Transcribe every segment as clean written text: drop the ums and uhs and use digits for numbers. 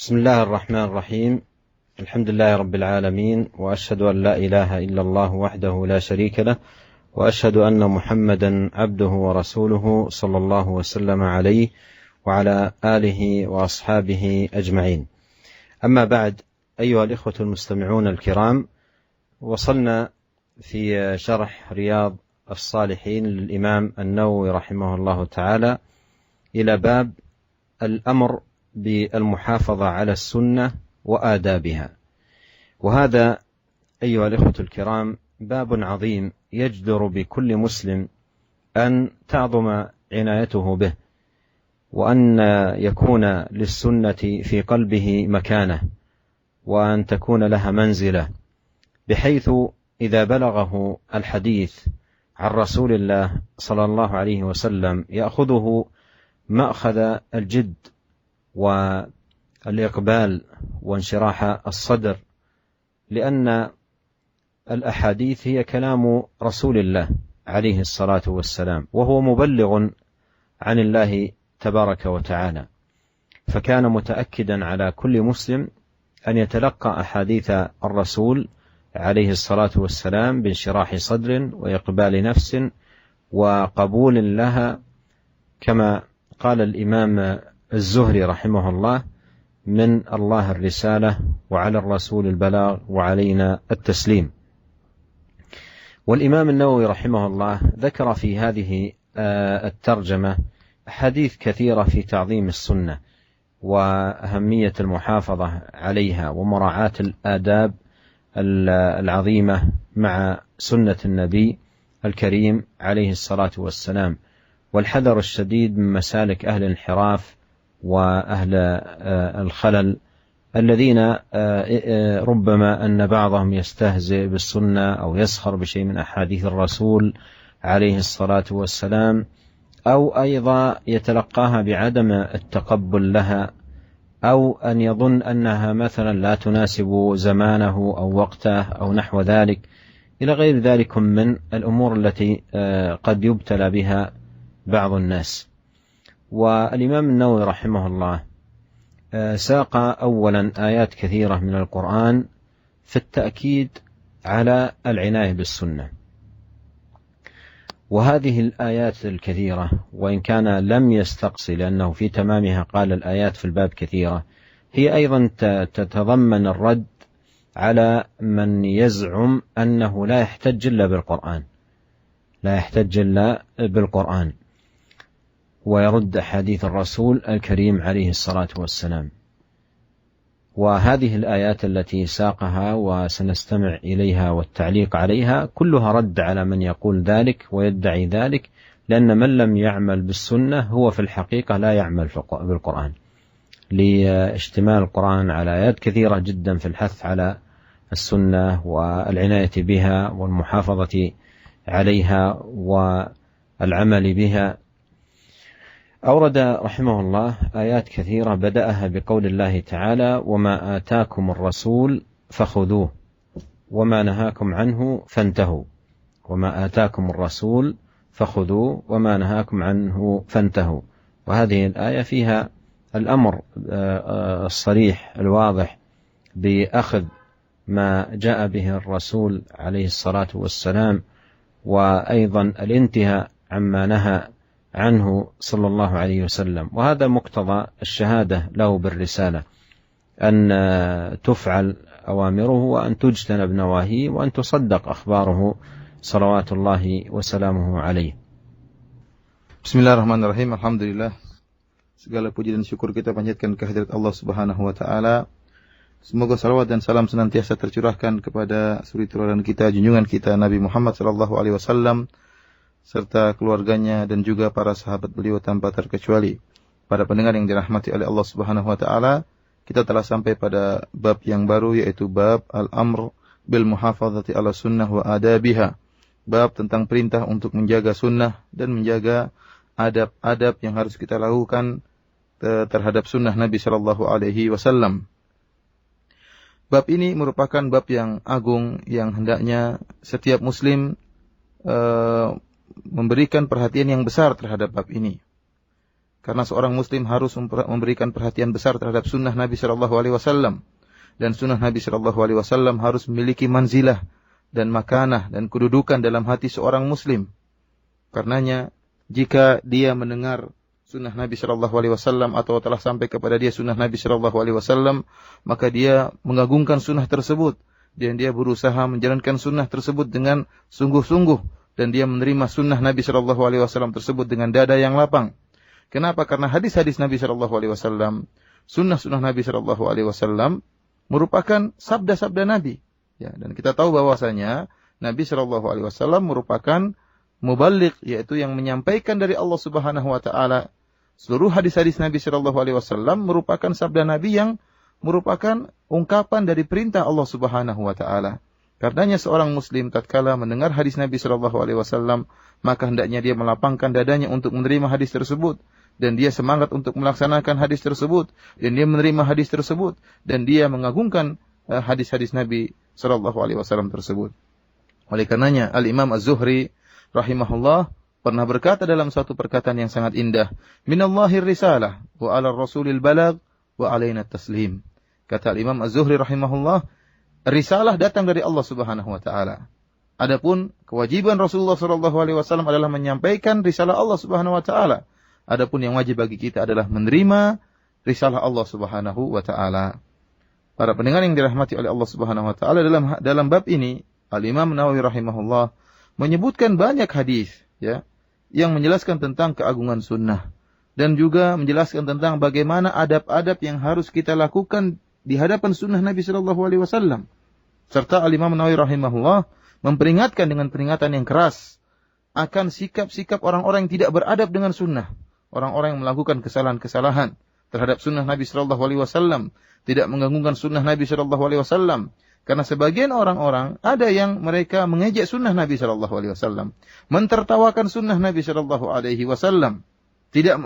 بسم الله الرحمن الرحيم. الحمد لله رب العالمين، وأشهد أن لا إله إلا الله وحده لا شريك له، وأشهد أن محمدا عبده ورسوله صلى الله وسلم عليه وعلى آله وأصحابه أجمعين. أما بعد، أيها الإخوة المستمعون الكرام، وصلنا في شرح رياض الصالحين للإمام النووي رحمه الله تعالى إلى باب الأمر بالمحافظة على السنة وآدابها. وهذا أيها الإخوة الكرام باب عظيم يجدر بكل مسلم أن تعظم عنايته به، وأن يكون للسنة في قلبه مكانة، وأن تكون لها منزلة، بحيث إذا بلغه الحديث عن رسول الله صلى الله عليه وسلم يأخذه مأخذ الجد والإقبال وانشراح الصدر، لأن الأحاديث هي كلام رسول الله عليه الصلاة والسلام، وهو مبلغ عن الله تبارك وتعالى، فكان متأكدا على كل مسلم أن يتلقى أحاديث الرسول عليه الصلاة والسلام بانشراح صدر وإقبال نفس وقبول لها، كما قال الإمام الزهري رحمه الله: من الله الرسالة، وعلى الرسول البلاغ، وعلينا التسليم. والإمام النووي رحمه الله ذكر في هذه الترجمة أحاديث كثيرة في تعظيم السنة وأهمية المحافظة عليها ومراعاة الآداب العظيمة مع سنة النبي الكريم عليه الصلاة والسلام، والحذر الشديد من مسالك أهل الانحراف وأهل الخلل الذين ربما أن بعضهم يستهزئ بالسنة أو يسخر بشيء من أحاديث الرسول عليه الصلاة والسلام، أو أيضا يتلقاها بعدم التقبل لها، أو أن يظن أنها مثلا لا تناسب زمانه أو وقته أو نحو ذلك، إلى غير ذلك من الأمور التي قد يبتلى بها بعض الناس. والإمام النووي رحمه الله ساق أولا آيات كثيرة من القرآن في التأكيد على العناية بالسنة، وهذه الآيات الكثيرة وإن كان لم يستقصي لأنه في تمامها قال الآيات في الباب كثيرة، هي أيضا تتضمن الرد على من يزعم أنه لا يحتج إلا بالقرآن ويرد حديث الرسول الكريم عليه الصلاة والسلام. وهذه الآيات التي ساقها وسنستمع إليها والتعليق عليها كلها رد على من يقول ذلك ويدعي ذلك، لأن من لم يعمل بالسنة هو في الحقيقة لا يعمل بالقرآن، لاشتمال القرآن على آيات كثيرة جدا في الحث على السنة والعناية بها والمحافظة عليها والعمل بها. أورد رحمه الله آيات كثيرة بدأها بقول الله تعالى: وما آتاكم الرسول فخذوه وما نهاكم عنه فانتهوا. وما آتاكم الرسول فخذوه وما نهاكم عنه فانتهوا. وهذه الآية فيها الأمر الصريح الواضح بأخذ ما جاء به الرسول عليه الصلاة والسلام، وأيضا الانتهاء عما نهى عنه صلى الله عليه وسلم. وهذا مقتضى الشهادة له بالرسالة، أن تفعل أوامره وأن تجتنب نواهيه وأن تصدق أخباره صلوات الله وسلامه عليه. Bismillahirrahmanirrahim. Alhamdulillah, segala puji dan syukur kita panjatkan kehadirat Allah Subhanahu wa taala. Semoga salawat dan salam senantiasa tercurahkan kepada suri tauladan kita, junjungan kita Nabi Muhammad sallallahu alaihi wasallam, serta keluarganya dan juga para sahabat beliau tanpa terkecuali. Para pendengar yang dirahmati oleh Allah Subhanahu wa taala, kita telah sampai pada bab yang baru, yaitu bab al-amr bil muhafazati ala sunnah wa adabiha. Bab tentang perintah untuk menjaga sunnah dan menjaga adab-adab yang harus kita lakukan terhadap sunnah Nabi sallallahu alaihi wasallam. Bab ini merupakan bab yang agung yang hendaknya setiap muslim memberikan perhatian yang besar terhadap bab ini. Karena seorang muslim harus memberikan perhatian besar terhadap sunnah Nabi sallallahu alaihi wasallam. Dan sunnah Nabi sallallahu alaihi wasallam harus memiliki manzilah dan makanah dan kedudukan dalam hati seorang muslim. Karenanya jika dia mendengar sunnah Nabi sallallahu alaihi wasallam atau telah sampai kepada dia sunnah Nabi sallallahu alaihi wasallam, maka dia mengagungkan sunnah tersebut dan dia berusaha menjalankan sunnah tersebut dengan sungguh-sungguh dan dia menerima sunnah Nabi sallallahu alaihi wasallam tersebut dengan dada yang lapang. Kenapa? Karena hadis-hadis Nabi sallallahu alaihi wasallam, sunnah-sunnah Nabi sallallahu alaihi wasallam merupakan sabda-sabda Nabi. Ya, dan kita tahu bahwasanya Nabi sallallahu alaihi wasallam merupakan muballigh, yaitu yang menyampaikan dari Allah Subhanahu wa taala. Seluruh hadis-hadis Nabi sallallahu alaihi wasallam merupakan sabda Nabi yang merupakan ungkapan dari perintah Allah Subhanahu wa taala. Karenanya seorang muslim tatkala mendengar hadis Nabi sallallahu alaihi wasallam, maka hendaknya dia melapangkan dadanya untuk menerima hadis tersebut dan dia semangat untuk melaksanakan hadis tersebut dan dia menerima hadis tersebut dan dia mengagungkan hadis-hadis Nabi sallallahu alaihi wasallam tersebut. Oleh karenanya Al-Imam Az-Zuhri rahimahullah pernah berkata dalam satu perkataan yang sangat indah, "Minallahir risalah wa 'alar rasulil balagh wa 'alaina taslim." Kata Imam Az-Zuhri rahimahullah, risalah datang dari Allah Subhanahu wa taala. Adapun kewajiban Rasulullah sallallahu alaihi wasallam adalah menyampaikan risalah Allah Subhanahu wa taala. Adapun yang wajib bagi kita adalah menerima risalah Allah Subhanahu wa taala. Para pendengar yang dirahmati oleh Allah Subhanahu wa taala, dalam bab ini Al-Imam Nawawi rahimahullah menyebutkan banyak hadis ya yang menjelaskan tentang keagungan sunnah dan juga menjelaskan tentang bagaimana adab-adab yang harus kita lakukan di hadapan sunnah Nabi sallallahu alaihi wasallam. Serta Al-Imam Nawawi rahimahullah memperingatkan dengan peringatan yang keras akan sikap-sikap orang-orang yang tidak beradab dengan sunnah. Orang-orang yang melakukan kesalahan-kesalahan terhadap sunnah Nabi sallallahu alaihi wasallam, tidak mengganggukan sunnah Nabi sallallahu alaihi wasallam. Karena sebagian orang-orang ada yang mereka mengejek sunnah Nabi sallallahu alaihi wasallam, mentertawakan sunnah Nabi sallallahu alaihi wasallam, tidak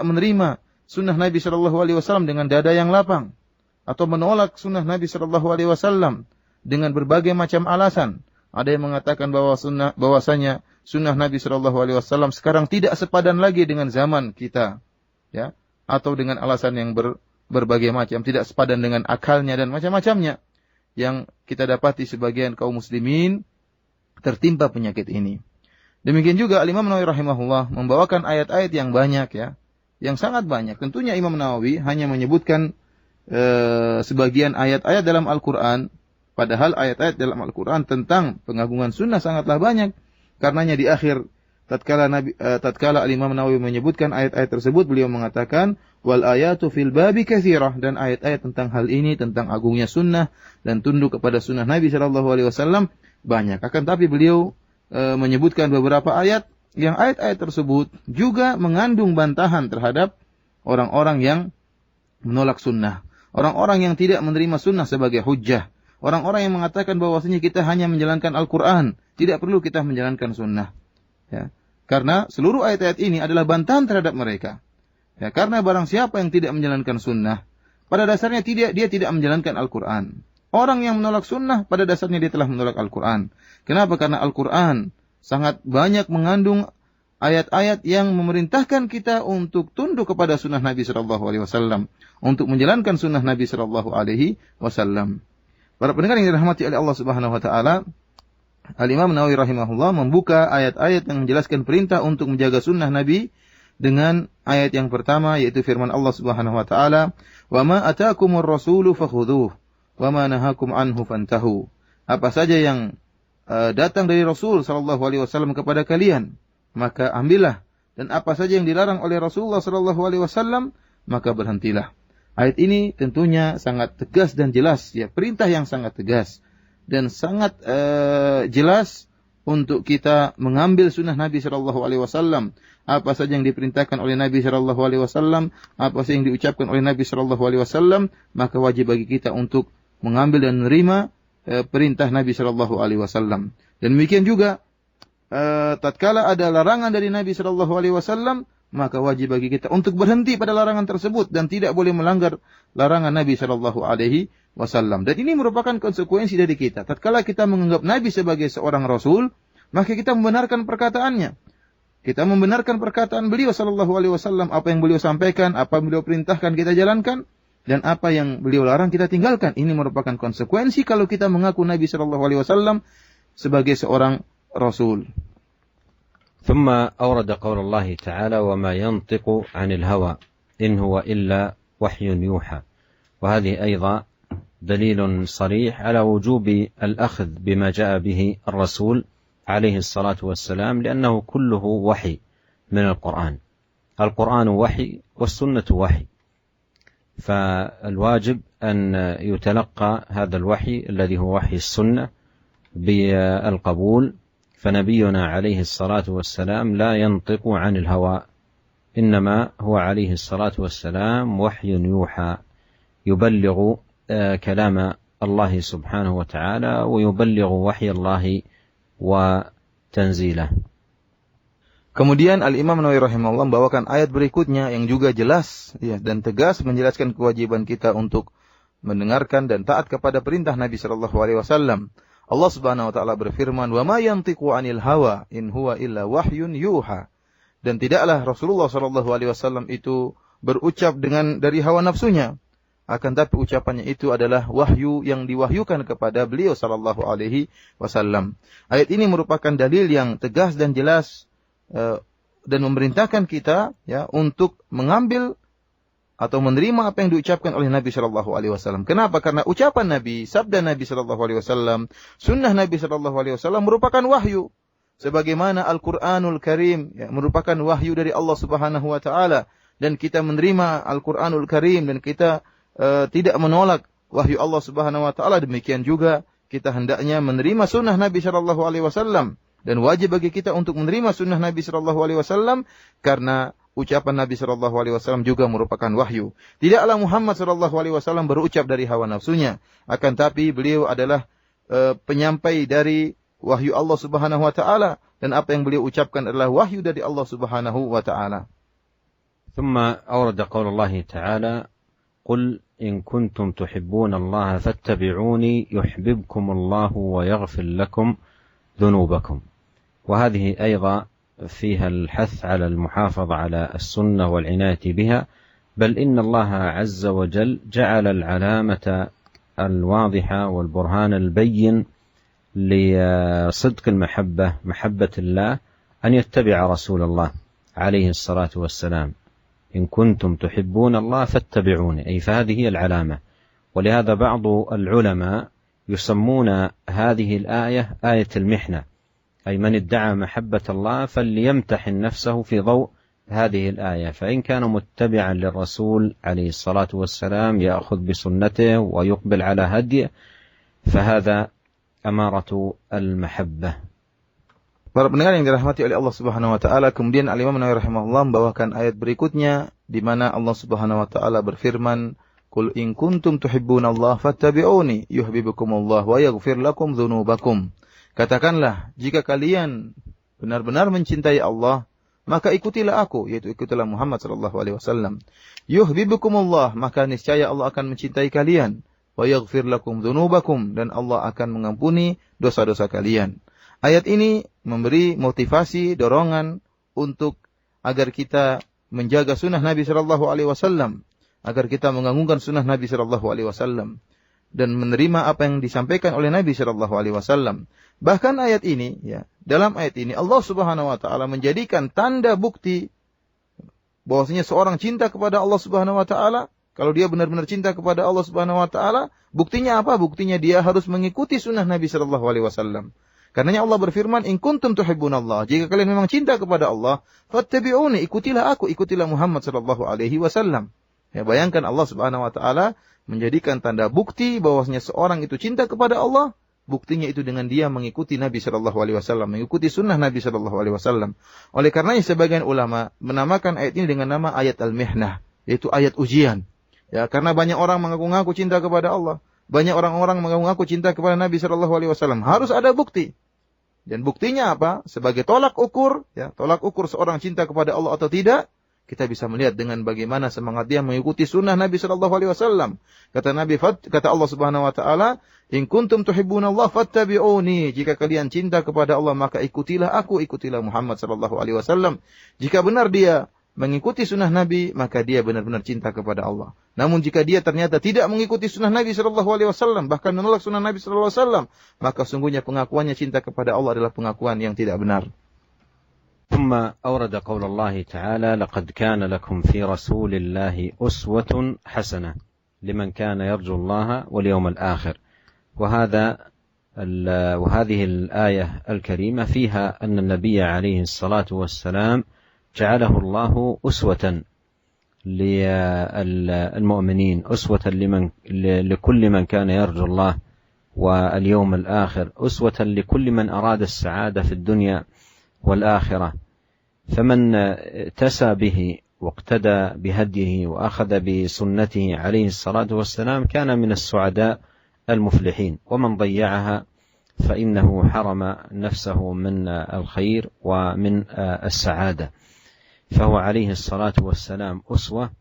menerima sunnah Nabi sallallahu alaihi wasallam dengan dada yang lapang, atau menolak sunnah Nabi sallallahu alaihi wasallam dengan berbagai macam alasan. Ada yang mengatakan bahwasanya sunnah Nabi sallallahu alaihi wasallam sekarang tidak sepadan lagi dengan zaman kita, ya, atau dengan alasan yang berbagai macam, tidak sepadan dengan akalnya dan macam-macamnya. Yang kita dapati sebagian kaum muslimin tertimpa penyakit ini. Demikian juga Imam Nawawi rahimahullah membawakan ayat-ayat yang banyak ya, yang sangat banyak. Tentunya Imam Nawawi hanya menyebutkan sebagian ayat-ayat dalam Al-Quran, padahal ayat-ayat dalam Al-Quran tentang pengagungan sunnah sangatlah banyak. Karenanya di akhir tatkala Imam Nawawi menyebutkan ayat-ayat tersebut, beliau mengatakan wal ayatu fil babi katsirah, dan ayat-ayat tentang hal ini, tentang agungnya sunnah dan tunduk kepada sunnah Nabi sallallahu alaihi wasallam banyak. Akan tapi beliau menyebutkan beberapa ayat yang ayat-ayat tersebut juga mengandung bantahan terhadap orang-orang yang menolak sunnah, orang-orang yang tidak menerima sunnah sebagai hujjah, orang-orang yang mengatakan bahwasanya kita hanya menjalankan Al-Qur'an, tidak perlu kita menjalankan sunnah. Ya. Karena seluruh ayat-ayat ini adalah bantahan terhadap mereka. Ya, karena barang siapa yang tidak menjalankan sunnah, pada dasarnya dia tidak menjalankan Al-Quran. Orang yang menolak sunnah, pada dasarnya dia telah menolak Al-Quran. Kenapa? Karena Al-Quran sangat banyak mengandung ayat-ayat yang memerintahkan kita untuk tunduk kepada sunnah Nabi sallallahu alaihi wasallam, untuk menjalankan sunnah Nabi sallallahu alaihi wasallam. Para pendengar yang dirahmati oleh Allah Subhanahu wa taala, Al-Imam Nawawi rahimahullah membuka ayat-ayat yang menjelaskan perintah untuk menjaga sunnah Nabi dengan ayat yang pertama, yaitu firman Allah Subhanahu wa taala, "Wa ma ataakumur rasulu fakhudhuh, wa ma nahakum anhu fantahu." Apa saja yang datang dari Rasul sallallahu alaihi wasallam kepada kalian, maka ambillah, dan apa saja yang dilarang oleh Rasulullah sallallahu alaihi wasallam, maka berhentilah. Ayat ini tentunya sangat tegas dan jelas, ya, perintah yang sangat tegas dan sangat jelas untuk kita mengambil sunnah Nabi sallallahu alaihi wasallam. Apa saja yang diperintahkan oleh Nabi sallallahu alaihi wasallam, apa saja yang diucapkan oleh Nabi sallallahu alaihi wasallam, maka wajib bagi kita untuk mengambil dan menerima perintah Nabi sallallahu alaihi wasallam. Dan demikian juga tatkala ada larangan dari Nabi sallallahu alaihi wasallam, maka wajib bagi kita untuk berhenti pada larangan tersebut dan tidak boleh melanggar larangan Nabi sallallahu alaihi wasallam. Dan ini merupakan konsekuensi dari kita. Tatkala kita menganggap Nabi sebagai seorang rasul, maka kita membenarkan perkataannya. Kita membenarkan perkataan beliau sallallahu alaihi wasallam, apa yang beliau sampaikan, apa yang beliau perintahkan kita jalankan, dan apa yang beliau larang kita tinggalkan. Ini merupakan konsekuensi kalau kita mengaku Nabi sallallahu alaihi wasallam sebagai seorang rasul. ثم أورد قول الله تعالى وما ينطق عن الهوى إن هو إلا وحي يوحى وهذه أيضا دليل صريح على وجوب الأخذ بما جاء به الرسول عليه الصلاة والسلام لأنه كله وحي من القرآن. القرآن وحي والسنة وحي، فالواجب أن يتلقى هذا الوحي الذي هو وحي السنة بالقبول، فنبينا عليه الصلاة والسلام لا ينطق عن الهوى إنما هو عليه الصلاة والسلام وحي يوحى يبلغ كلام الله سبحانه وتعالى ويبلغ وحي الله وتنزيله. Kemudian Al-Imam Nawawi rahimahullah membawakan ayat berikutnya yang juga jelas dan tegas menjelaskan kewajiban kita untuk mendengarkan dan taat kepada perintah Nabi sallallahu alaihi wasallam. Allah Subhanahu wa taala berfirman, "Wa ma yantiqu 'anil hawa in huwa illa wahyun yuha." Dan tidaklah Rasulullah sallallahu alaihi wasallam itu berucap dari hawa nafsunya, akan tapi ucapannya itu adalah wahyu yang diwahyukan kepada beliau sallallahu alaihi wasallam. Ayat ini merupakan dalil yang tegas dan jelas dan memerintahkan kita untuk mengambil atau menerima apa yang diucapkan oleh Nabi sallallahu alaihi wasallam. Kenapa? Karena ucapan Nabi, sabda Nabi sallallahu alaihi wasallam, sunnah Nabi sallallahu alaihi wasallam merupakan wahyu. Sebagaimana Al-Qur'anul Karim merupakan wahyu dari Allah Subhanahu wa taala, dan kita menerima Al-Qur'anul Karim dan kita tidak menolak wahyu Allah Subhanahu wa taala, demikian juga kita hendaknya menerima sunnah Nabi sallallahu alaihi wasallam, dan wajib bagi kita untuk menerima sunnah Nabi sallallahu alaihi wasallam karena ucapan Nabi sallallahu alaihi wasallam juga merupakan wahyu. Tidaklah Muhammad sallallahu alaihi wasallam berucap dari hawa nafsunya, akan tapi beliau adalah penyampai dari wahyu Allah Subhanahu wa taala, dan apa yang beliau ucapkan adalah wahyu dari Allah Subhanahu wa taala. ثم أورد قول الله تعالى قل إن كنتم تحبون الله فاتبعوني يحببكم الله ويغفر لكم ذنوبكم. وهذه أيضا فيها الحث على المحافظة على السنة والعناية بها، بل إن الله عز وجل جعل العلامة الواضحة والبرهان البين لصدق المحبة، محبة الله، أن يتبع رسول الله عليه الصلاة والسلام. إن كنتم تحبون الله فاتبعوني، أي فهذه هي العلامة. ولهذا بعض العلماء يسمون هذه الآية آية المحنة، أي من ادعى محبة الله فليمتحن نفسه في ضوء هذه الآية، فإن كان متبعا للرسول عليه الصلاة والسلام يأخذ بسنته ويقبل على هديه فهذا أمارة المحبة. Para pendengar yang dirahmati oleh Allah Subhanahu wa taala, kemudian Al-Imam Nawawi rahimahullah membawakan ayat berikutnya di mana Allah Subhanahu wa taala berfirman, "Qul in kuntum tuhibbunallaha fattabi'uni yuhibbukumullah wa yaghfir lakum dzunubakum." Katakanlah, jika kalian benar-benar mencintai Allah, maka ikutilah aku, yaitu ikutilah Muhammad sallallahu alaihi wasallam. Yuhibbukumullah, maka niscaya Allah akan mencintai kalian. Wa yaghfir lakum dzunubakum, dan Allah akan mengampuni dosa-dosa kalian. Ayat ini memberi motivasi, dorongan untuk agar kita menjaga sunnah Nabi sallallahu alaihi wasallam, agar kita mengagungkan sunnah Nabi sallallahu alaihi wasallam dan menerima apa yang disampaikan oleh Nabi sallallahu alaihi wasallam. Bahkan ayat ini, dalam ayat ini Allah Subhanahu wa taala menjadikan tanda bukti bahwasanya seorang cinta kepada Allah Subhanahu wa taala. Kalau dia benar-benar cinta kepada Allah Subhanahu wa taala, buktinya apa? Buktinya dia harus mengikuti sunnah Nabi sallallahu alaihi wasallam. Karenanya Allah berfirman, "In kuntum tuhibbunallah." Jika kalian memang cinta kepada Allah, fattabi'uni, ikutilah aku, ikutilah Muhammad sallallahu alaihi wasallam. Bayangkan Allah Subhanahu wa taala menjadikan tanda bukti bahwasanya seorang itu cinta kepada Allah, buktinya itu dengan dia mengikuti Nabi sallallahu alaihi wasallam, mengikuti sunnah Nabi sallallahu alaihi wasallam. Oleh karenanya sebagian ulama menamakan ayat ini dengan nama ayat al-mihnah, yaitu ayat ujian. Karena banyak orang mengaku-ngaku cinta kepada Allah, banyak orang-orang mengaku-ngaku cinta kepada Nabi sallallahu alaihi wasallam. Harus ada bukti. Dan buktinya apa? Sebagai tolak ukur seorang cinta kepada Allah atau tidak, kita bisa melihat dengan bagaimana semangat dia mengikuti sunnah Nabi sallallahu alaihi wasallam. Kata Allah Subhanahu wa taala, "In kuntum tuhibbunallah fattabi'uni." Jika kalian cinta kepada Allah, maka ikutilah aku, ikutilah Muhammad sallallahu alaihi wasallam. Jika benar dia mengikuti sunnah Nabi, maka dia benar-benar cinta kepada Allah. Namun jika dia ternyata tidak mengikuti sunnah Nabi sallallahu alaihi wasallam, bahkan menolak sunnah Nabi sallallahu alaihi wasallam, maka sungguhnya pengakuannya cinta kepada Allah adalah pengakuan yang tidak benar. ثم أورد قول الله تعالى: لقد كان لكم في رسول الله أسوة حسنة لمن كان يرجو الله واليوم الآخر. وهذه الآية الكريمة فيها أن النبي عليه الصلاة والسلام جعله الله أسوة للمؤمنين، أسوة لكل من كان يرجو الله واليوم الآخر، أسوة لكل من أراد السعادة في الدنيا والآخرة. فمن اتسى به واقتدى بهديه وأخذ بسنته عليه الصلاة والسلام كان من السعداء المفلحين، ومن ضيعها فإنه حرم نفسه من الخير ومن السعادة. فهو عليه الصلاة والسلام أسوة،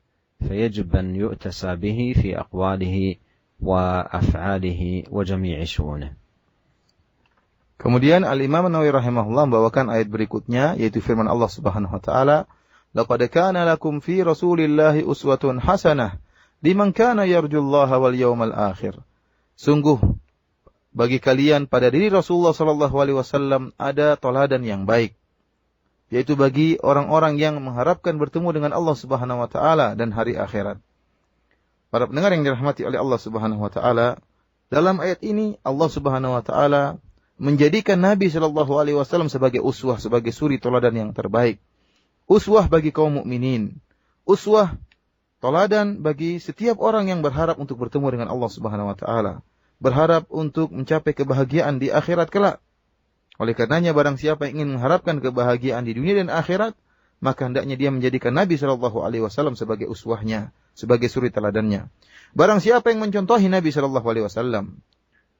فيجب أن يؤتسى به في أقواله وأفعاله وجميع شؤونه. Kemudian Al-Imam An-Nawawi rahimahullah membawakan ayat berikutnya, yaitu firman Allah Subhanahu wa taala, "Laqad kana lakum fi Rasulillahi uswatun hasanah liman kana yarjullaha wal yawmal akhir." Sungguh bagi kalian pada diri Rasulullah sallallahu alaihi wasallam ada teladan yang baik, yaitu bagi orang-orang yang mengharapkan bertemu dengan Allah Subhanahu wa taala dan hari akhirat. Para pendengar yang dirahmati oleh Allah Subhanahu wa taala, dalam ayat ini Allah Subhanahu wa taala menjadikan Nabi sallallahu alaihi wasallam sebagai uswah, sebagai suri teladan yang terbaik. Uswah bagi kaum mukminin. Uswah teladan bagi setiap orang yang berharap untuk bertemu dengan Allah Subhanahu wa taala, berharap untuk mencapai kebahagiaan di akhirat kelak. Oleh karenanya barang siapa yang ingin mengharapkan kebahagiaan di dunia dan akhirat, maka hendaknya dia menjadikan Nabi sallallahu alaihi wasallam sebagai uswahnya, sebagai suri teladannya. Barang siapa yang mencontohi Nabi sallallahu alaihi wasallam,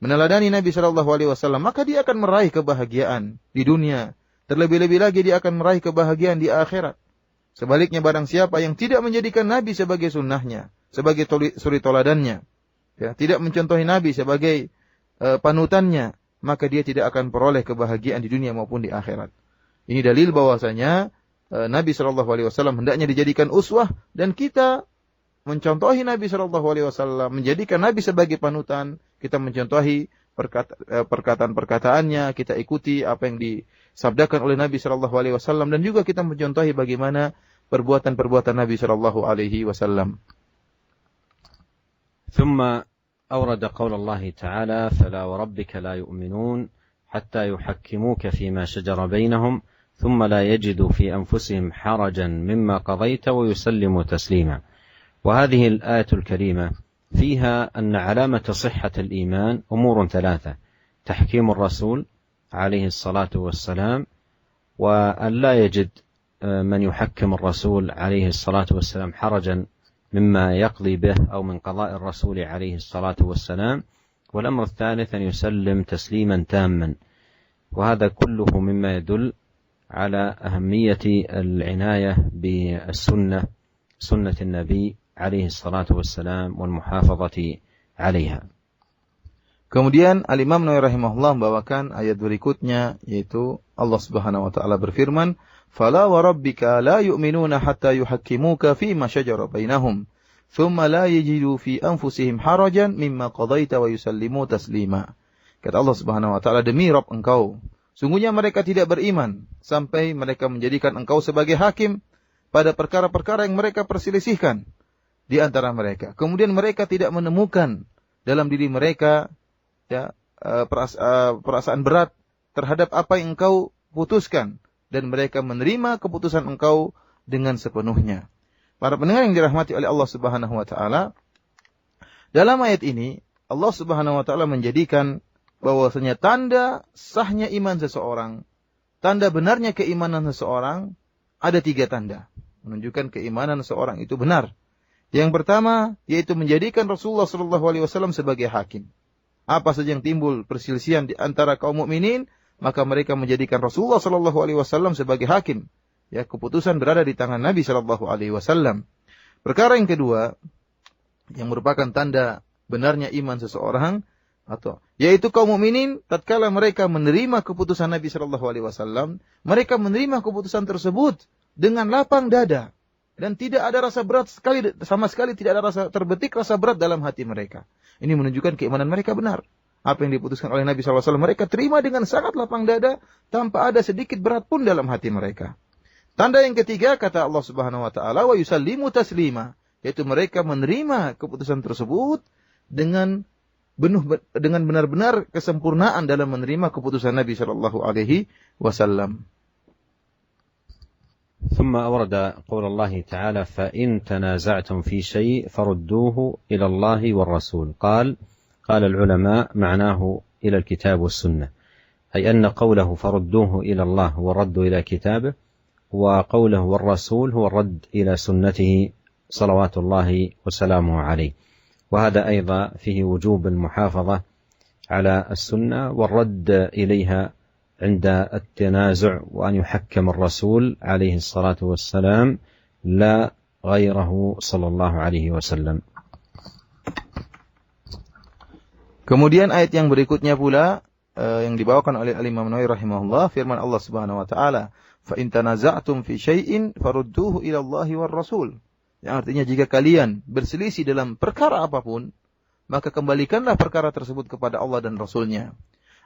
meneladani Nabi sallallahu alaihi wasallam, maka dia akan meraih kebahagiaan di dunia. Terlebih-lebih lagi dia akan meraih kebahagiaan di akhirat. Sebaliknya barang siapa yang tidak menjadikan Nabi sebagai sunnahnya, sebagai suri teladannya, ya, tidak mencontohi Nabi sebagai panutannya, maka dia tidak akan peroleh kebahagiaan di dunia maupun di akhirat. Ini dalil bahwasanya Nabi sallallahu alaihi wasallam hendaknya dijadikan uswah, dan kita mencontohi Nabi sallallahu alaihi wasallam, menjadikan Nabi sebagai panutan. Kita mencontohi perkataan-perkataannya, kita ikuti apa yang disabdakan oleh Nabi sallallahu alaihi wasallam, dan juga kita mencontohi bagaimana perbuatan-perbuatan Nabi sallallahu alaihi wasallam. ثم أورد قول الله تعالى: فلا وربك لا يؤمنون حتى يحكموك فيما شجر بينهم ثم لا يجدوا في أنفسهم حرجا مما قضيت ويسلموا تسليما. وهذه الآية الكريمة فيها أن علامة صحة الإيمان أمور ثلاثة: تحكيم الرسول عليه الصلاة والسلام، وأن لا يجد من يحكم الرسول عليه الصلاة والسلام حرجا مما يقضي به أو من قضاء الرسول عليه الصلاة والسلام، والأمر الثالث أن يسلم تسليما تاما. وهذا كله مما يدل على أهمية العناية بالسنة، سنة النبي عليه الصلاة والسلام والمحافظة عليها. Kemudian Al-Imam Nawawi rahimahullah membawakan ayat berikutnya, yaitu Allah Subhanahu wa taala berfirman, "Fala wa rabbika la yu'minuna hatta yuhakkimuka fima shajara bainahum, thumma la yajidu fi anfusihim harajan mimma qadaita wa yusallimu taslima." Kata Allah Subhanahu wa taala, "Demi Rabb engkau, sungguhnya mereka tidak beriman sampai mereka menjadikan engkau sebagai hakim pada perkara-perkara yang mereka perselisihkan di antara mereka. Kemudian mereka tidak menemukan dalam diri mereka perasaan berat terhadap apa yang engkau putuskan, dan mereka menerima keputusan engkau dengan sepenuhnya." Para pendengar yang dirahmati oleh Allah Subhanahu wa taala, dalam ayat ini Allah Subhanahu wa taala menjadikan bahwasanya tanda sahnya iman seseorang, tanda benarnya keimanan seseorang, ada 3 tanda menunjukkan keimanan seseorang itu benar. Yang pertama yaitu menjadikan Rasulullah sallallahu alaihi wasallam sebagai hakim. Apa saja yang timbul perselisihan di antara kaum mukminin, maka mereka menjadikan Rasulullah sallallahu alaihi wasallam sebagai hakim Ya, keputusan berada di tangan Nabi Shallallahu Alaihi Wasallam. Perkara yang kedua, yang merupakan tanda benarnya iman seseorang, yaitu kaum mukminin tatkala mereka menerima keputusan Nabi Shallallahu Alaihi Wasallam, mereka menerima keputusan tersebut dengan lapang dada dan tidak ada rasa berat sama sekali tidak ada rasa terbetik rasa berat dalam hati mereka. Ini menunjukkan keimanan mereka benar. Apa yang diputuskan oleh Nabi SAW mereka terima dengan sangat lapang dada tanpa ada sedikit berat pun dalam hati mereka. Tanda yang ketiga kata Allah Subhanahu wa taala wa yusallimu taslima, yaitu mereka menerima keputusan tersebut dengan benar-benar kesempurnaan dalam menerima keputusan Nabi sallallahu alaihi wasallam. ثم أورد قول الله تعالى فإن تنازعتم في شيء فردوه إلى الله والرسول. قال العلماء معناه إلى الكتاب والسنة، أي أن قوله فردوه إلى الله هو الرد إلى كتابه، وقوله والرسول هو الرد إلى سنته صلوات الله وسلامه عليه. وهذا أيضا فيه وجوب المحافظة على السنة والرد إليها عند التنازع، وأن يحكم الرسول عليه الصلاة والسلام لا غيره صلى الله عليه وسلم. Kemudian ayat yang berikutnya pula yang dibawakan oleh Imam Nawawi rahimahullah, firman Allah Subhanahu wa taala, "Fa in tanaza'tum fi syai'in farudduhu ila Allahi war Rasul." Yang artinya jika kalian berselisih dalam perkara apapun, maka kembalikanlah perkara tersebut kepada Allah dan Rasulnya.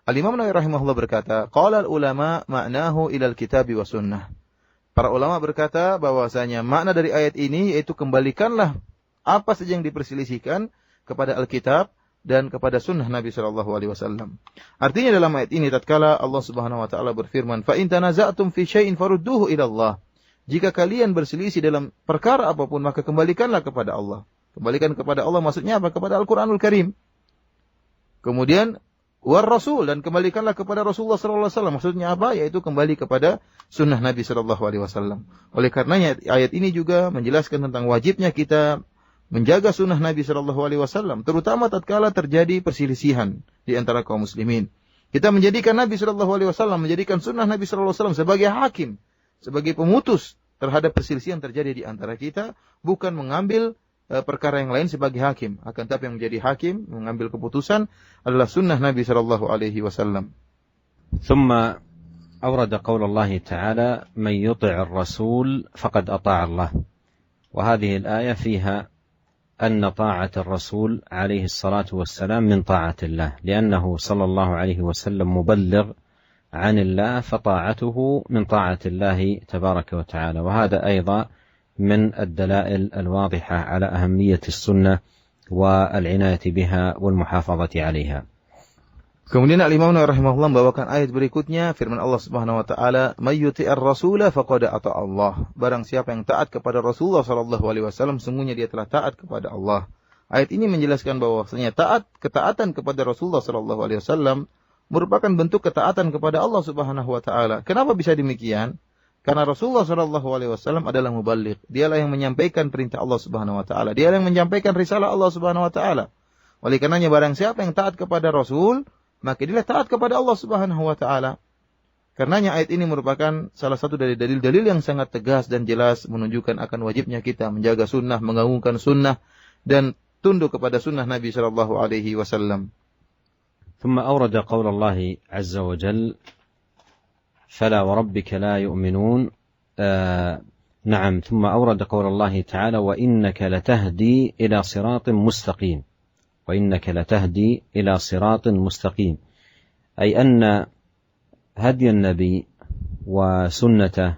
Al-Imam Nawawi rahimahullah berkata, qala al-ulama ma'nahu ilal kitabi wa sunnah. Para ulama berkata bahwasanya makna dari ayat ini yaitu kembalikanlah apa saja yang diperselisihkan kepada Alkitab dan kepada sunnah Nabi sallallahu alaihi wasallam. Artinya dalam ayat ini tatkala Allah Subhanahu wa taala berfirman, "Fa in tanaza'tum fi syai'in farudduhu ila Allah." Jika kalian berselisih dalam perkara apapun, maka kembalikanlah kepada Allah. Kembalikan kepada Allah maksudnya apa? Kepada Al-Qur'anul Karim. Kemudian war Rasul, dan kembalikanlah kepada Rasulullah sallallahu alaihi wasallam. Maksudnya apa? Yaitu kembali kepada sunnah Nabi sallallahu alaihi wasallam. Oleh karenanya ayat ini juga menjelaskan tentang wajibnya kita menjaga sunnah Nabi sallallahu alaihi wasallam, terutama tatkala terjadi perselisihan di antara kaum muslimin. Kita menjadikan Nabi sallallahu alaihi wasallam, menjadikan sunnah Nabi sallallahu alaihi wasallam sebagai hakim, sebagai pemutus terhadap perselisihan terjadi di antara kita, bukan mengambil perkara yang lain sebagai hakim. Akan tetapi yang menjadi hakim, mengambil keputusan adalah sunnah Nabi sallallahu alaihi wasallam. ثم أورد قول الله تعالى من يطع الرسول فقد أطاع الله. وهذه الآية فيها أن طاعة الرسول عليه الصلاة والسلام من طاعة الله، لأنه صلى الله عليه وسلم مبلغ عن الله، فطاعته من طاعة الله تبارك وتعالى. وهذا أيضا من الدلائل الواضحة على أهمية السنة والعناية بها والمحافظة عليها. Kemudian Al-Imam Nawawi rahimahullah membawakan ayat berikutnya, firman Allah Subhanahu wa taala, "May yuti'ir rasula faqad ata Allah." Barang siapa yang taat kepada Rasulullah sallallahu alaihi wasallam, sungguhnya dia telah taat kepada Allah. Ayat ini menjelaskan bahwasanya ketaatan kepada Rasulullah sallallahu alaihi wasallam merupakan bentuk ketaatan kepada Allah Subhanahu wa taala. Kenapa bisa demikian? Karena Rasulullah sallallahu alaihi wasallam adalah muballigh. Dialah yang menyampaikan perintah Allah Subhanahu wa taala. Dialah yang menyampaikan risalah Allah Subhanahu wa taala. Oleh karenanya barang siapa yang taat kepada Rasul, maka dia taat kepada Allah Subhanahu wa taala. Karenanya ayat ini merupakan salah satu dari dalil-dalil yang sangat tegas dan jelas menunjukkan akan wajibnya kita menjaga sunnah, mengagungkan sunnah dan tunduk kepada sunnah Nabi sallallahu alaihi wasallam. ثم أورد قول الله عز وجل فلا وربك لا يؤمنون. نعم، ثم أورد قول الله تعالى وإنك لتهدي إلى صراط مستقيم. وإنك لتهدي إلى صراط مستقيم، أي أن هدي النبي وسنته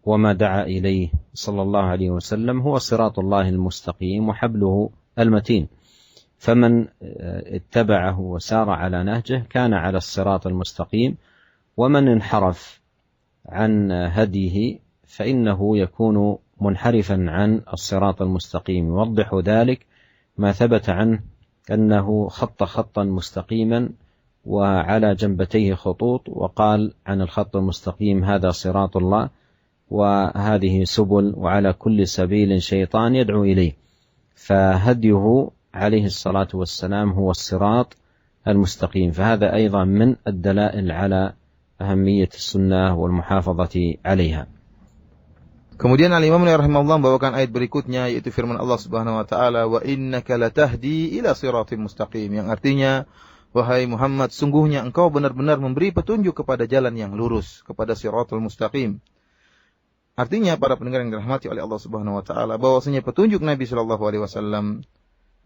وما دعا إليه صلى الله عليه وسلم هو صراط الله المستقيم وحبله المتين، فمن اتبعه وسار على نهجه كان على الصراط المستقيم، ومن انحرف عن هديه فإنه يكون منحرفا عن الصراط المستقيم. يوضح ذلك ما ثبت عنه أنه خط خطا مستقيما وعلى جنبتيه خطوط، وقال عن الخط المستقيم هذا صراط الله وهذه سبل وعلى كل سبيل شيطان يدعو إليه، فهديه عليه الصلاة والسلام هو الصراط المستقيم. فهذا أيضا من الدلائل على أهمية السنة والمحافظة عليها. Kemudian Al-Imam rahimahullah membawakan ayat berikutnya, yaitu firman Allah Subhanahu wa taala, "Wa innaka latahdi ila siratim mustaqim." Yang artinya, wahai Muhammad, sungguhnya engkau benar-benar memberi petunjuk kepada jalan yang lurus, kepada siratul mustaqim. Artinya, para pendengar yang dirahmati oleh Allah Subhanahu wa taala, bahwasanya petunjuk Nabi sallallahu alaihi wasallam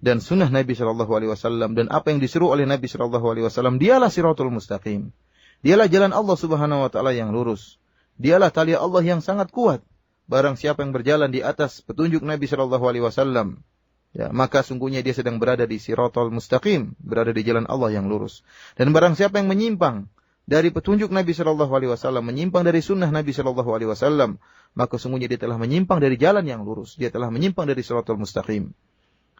dan sunnah Nabi sallallahu alaihi wasallam dan apa yang disuruh oleh Nabi sallallahu alaihi wasallam, dialah siratul mustaqim. Dialah jalan Allah Subhanahu wa taala yang lurus. Dialah tali Allah yang sangat kuat. Barang siapa yang berjalan di atas petunjuk Nabi sallallahu alaihi wasallam, ya, maka sungguhnya dia sedang berada di siratal mustaqim, berada di jalan Allah yang lurus. Dan barang siapa yang menyimpang dari petunjuk Nabi sallallahu alaihi wasallam, menyimpang dari sunnah Nabi sallallahu alaihi wasallam, maka sungguhnya dia telah menyimpang dari jalan yang lurus, dia telah menyimpang dari siratal mustaqim.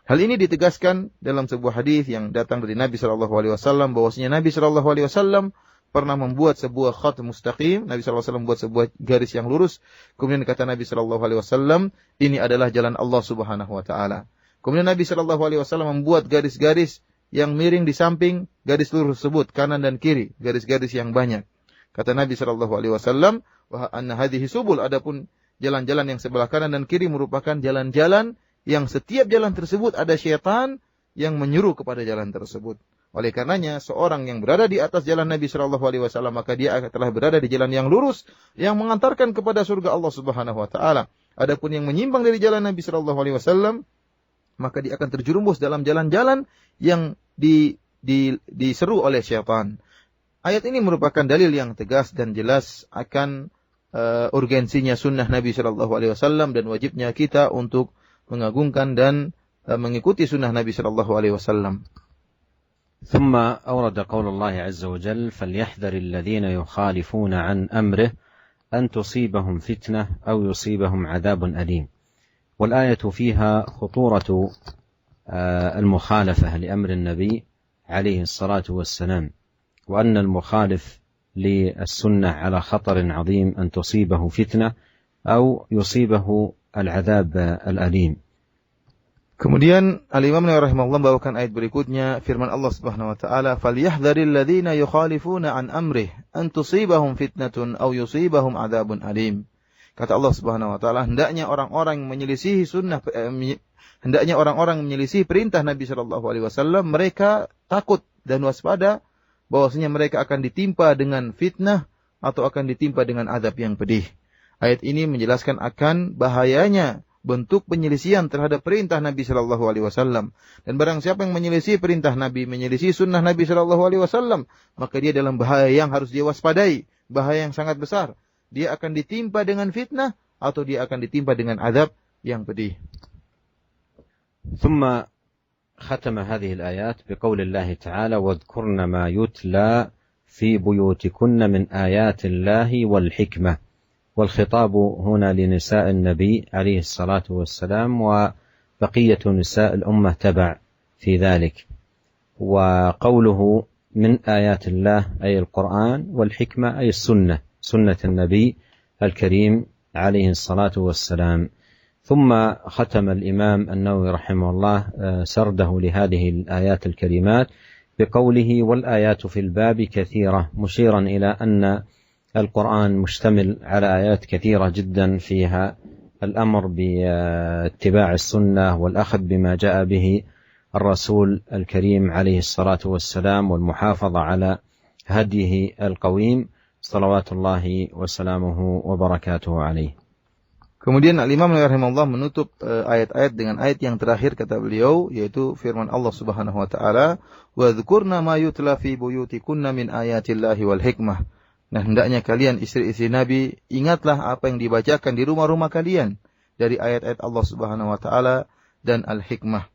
Hal ini ditegaskan dalam sebuah hadis yang datang dari Nabi sallallahu alaihi wasallam, bahwasanya Nabi sallallahu alaihi wasallam pernah membuat sebuah khat mustaqim. Nabi sallallahu alaihi wasallam membuat sebuah garis yang lurus. Kemudian kata Nabi sallallahu alaihi wasallam, ini adalah jalan Allah Subhanahu wa taala. Kemudian Nabi sallallahu alaihi wasallam membuat garis-garis yang miring di samping garis lurus tersebut, kanan dan kiri, garis-garis yang banyak. Kata Nabi sallallahu alaihi wasallam, wa anna hadhihi subul, adapun jalan-jalan yang sebelah kanan dan kiri merupakan jalan-jalan yang setiap jalan tersebut ada syaitan yang menyuruh kepada jalan tersebut. Oleh karenanya, seorang yang berada di atas jalan Nabi sallallahu alaihi wasallam, maka dia telah berada di jalan yang lurus yang mengantarkan kepada surga Allah Subhanahu wa taala. Adapun yang menyimpang dari jalan Nabi sallallahu alaihi wasallam, maka dia akan terjerumus dalam jalan-jalan yang diseru oleh syaitan. Ayat ini merupakan dalil yang tegas dan jelas akan urgensinya sunnah Nabi sallallahu alaihi wasallam dan wajibnya kita untuk mengagungkan dan mengikuti sunnah Nabi sallallahu alaihi wasallam. ثم أورد قول الله عز وجل: فليحذر الذين يخالفون عن أمره أن تصيبهم فتنة أو يصيبهم عذاب أليم. والآية فيها خطورة المخالفة لأمر النبي عليه الصلاة والسلام، وأن المخالف للسنة على خطر عظيم أن تصيبه فتنة أو يصيبه العذاب الأليم. Kemudian Al-Imam rahimahullah membawakan ayat berikutnya, firman Allah Subhanahu wa taala, "Falyahdharil ladzina yukhalifuna an amrih an tusibahum fitnatun aw yusibahum adzabun alim." Kata Allah Subhanahu wa taala, hendaknya orang-orang yang menyelisihi perintah Nabi sallallahu alaihi wasallam, mereka takut dan waspada bahwasanya mereka akan ditimpa dengan fitnah atau akan ditimpa dengan azab yang pedih. Ayat ini menjelaskan akan bahayanya bentuk penyelisihan terhadap perintah Nabi sallallahu alaihi wasallam. Dan barang siapa yang menyelisih perintah Nabi, menyelisih sunnah Nabi sallallahu alaihi wasallam, maka dia dalam bahaya yang harus dia waspadai, bahaya yang sangat besar. Dia akan ditimpa dengan fitnah atau dia akan ditimpa dengan azab yang pedih. ثم ختم هذه الآيات بقول الله تعالى: واذكرن ما يتلى في بيوتكن من آيات الله والحكمة. والخطاب هنا لنساء النبي عليه الصلاة والسلام، وبقية نساء الأمة تبع في ذلك. وقوله من آيات الله أي القرآن، والحكمة أي السنة، سنة النبي الكريم عليه الصلاة والسلام. ثم ختم الإمام النووي رحمه الله سرده لهذه الآيات الكريمات بقوله: والآيات في الباب كثيرة، مشيرا إلى أن القرآن مشتمل على آيات كثيرة جدا فيها الأمر باتباع السنة والأخذ بما جاء به الرسول الكريم عليه الصلاة والسلام، والمحافظة على هديه القويم صلوات الله وسلامه وبركاته عليه. Kemudian Al-Imam rahimahullah menutup ayat-ayat dengan ayat yang terakhir, kata beliau, yaitu firman Allah Subhanahu wa taala, "Wa dzkurna ma yutla fi buyutikunna min ayatillahi wal hikmah." Nah, hendaknya kalian istri-istri Nabi ingatlah apa yang dibacakan di rumah-rumah kalian dari ayat-ayat Allah Subhanahu wa taala dan al-hikmah.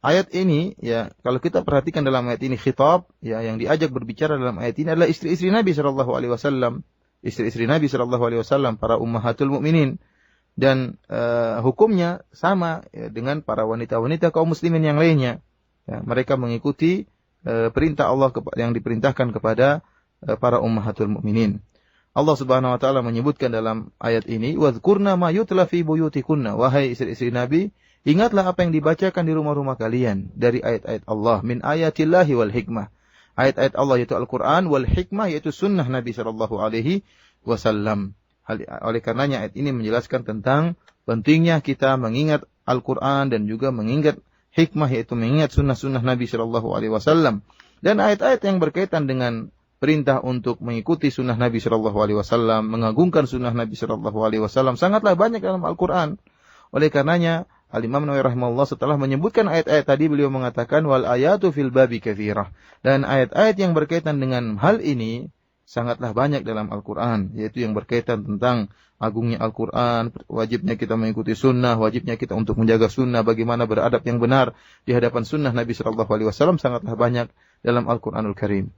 Ayat ini, ya, kalau kita perhatikan dalam ayat ini khitab, ya, yang diajak berbicara dalam ayat ini adalah istri-istri Nabi sallallahu alaihi wasallam, istri-istri Nabi sallallahu alaihi wasallam, para ummahatul mukminin, dan hukumnya sama, ya, dengan para wanita-wanita kaum muslimin yang lainnya. Ya, mereka mengikuti perintah Allah yang diperintahkan kepada para ummahatul mukminin. Allah Subhanahu wa taala menyebutkan dalam ayat ini, "Wadhkurna ma yutla fi buyutikunna." Wahai istri-istri Nabi, ingatlah apa yang dibacakan di rumah-rumah kalian dari ayat-ayat Allah, min ayatillahi wal hikmah. Ayat-ayat Allah yaitu Al-Qur'an, wal hikmah yaitu sunnah Nabi sallallahu alaihi wasallam. Oleh karenanya ayat ini menjelaskan tentang pentingnya kita mengingat Al-Quran dan juga mengingat hikmah, yaitu mengingat sunnah-sunnah Nabi Shallallahu Alaihi Wasallam. Dan ayat-ayat yang berkaitan dengan perintah untuk mengikuti sunnah Nabi Shallallahu Alaihi Wasallam, mengagungkan sunnah Nabi Shallallahu Alaihi Wasallam sangatlah banyak dalam Al-Quran. Oleh karenanya Al-Imam Nawawi rahimahullah setelah menyebutkan ayat-ayat tadi, beliau mengatakan wal ayatu fil babi katsirah, dan ayat-ayat yang berkaitan dengan hal ini sangatlah banyak dalam Al-Quran, yaitu yang berkaitan tentang agungnya Al-Quran, wajibnya kita mengikuti sunnah, wajibnya kita untuk menjaga sunnah, bagaimana beradab yang benar di hadapan sunnah Nabi Sallallahu Alaihi Wasallam sangatlah banyak dalam Al-Quranul Karim.